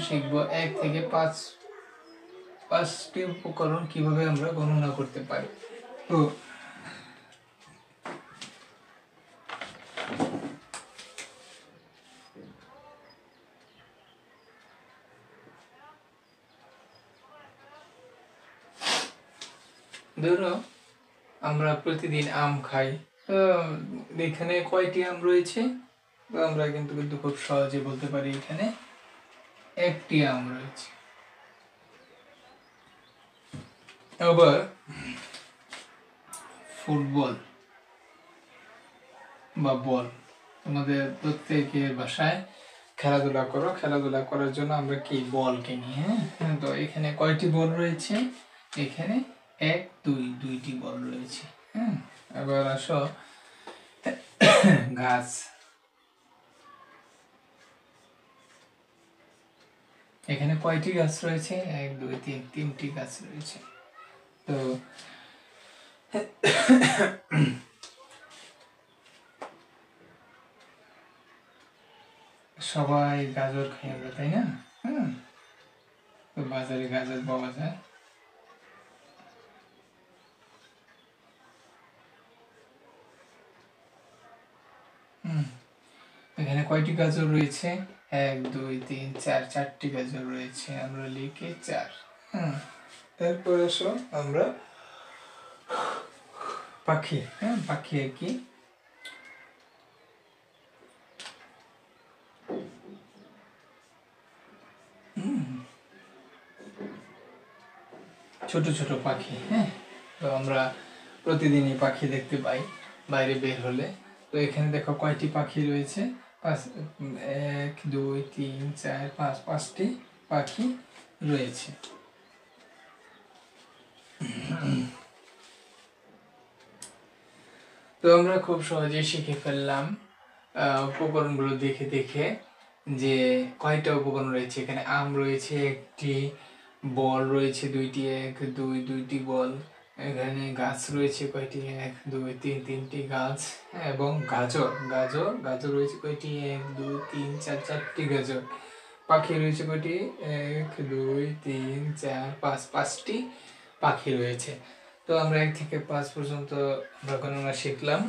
শিখব 1 থেকে 5টি উপকরণ কিভাবে আমরা গণনা করতে পারি। তো ধরো আমরা প্রতিদিন আম খাই, তো এখানে কয়টি আম রয়েছে? তো আমরা কিন্তু খুব সহজে বলতে পারি এখানে 1টি আম রয়েছে। আবার ফুটবল বা বল, তোমাদের প্রত্যেকের বাসায় খেলাধুলা করো, খেলাধুলা করার জন্য আমরা কি বল কিনি। হ্যাঁ, তো এখানে কয়টি বল রয়েছে? এখানে 2টি বল রয়েছে। হ্যাঁ, এবার আসো গাছ। এখানে কয়টি গাছ রয়েছে? 1 2 3 3টি গাছ রয়েছে। তো সবাই গাজর খাই আমরা, তাই না? তো বাজারে গাজর পাওয়া যায়। এখানে কয়টি গাজর রয়েছে? 1 2 3 4, 4টি গাজর রয়েছে, আমরা লিখি 4। তারপর আসো আমরা পাখি। পাখি কি? ছোট ছোট পাখি। তো আমরা প্রতিদিনই পাখি দেখতে পাই বাইরে বের হলে। তো এখানে দেখো কয়টি পাখি রয়েছে? 1 2 3 4 5, 5টি পাখি রয়েছে। তো আমরা খুব সহজেই শিখে ফেললাম উপকরণগুলো দেখে দেখে যে কয়টা উপকরণ রয়েছে। এখানে আম রয়েছে 1টি, বল রয়েছে 2টি, 1 2 2টি বল। এখানে গাছ রয়েছে কয়টি? 1 2 3 3টি গাছ। এবং গাজর গাজর গাজর রয়েছে কয়টি? 1 2 3 4, 4টি গাজর। পাখি রয়েছে কয়টি? 1 2 3 4 5, 5টি পাখি রয়েছে। তো আমরা 1 থেকে 5 পর্যন্ত আমরা গণনা শিখলাম।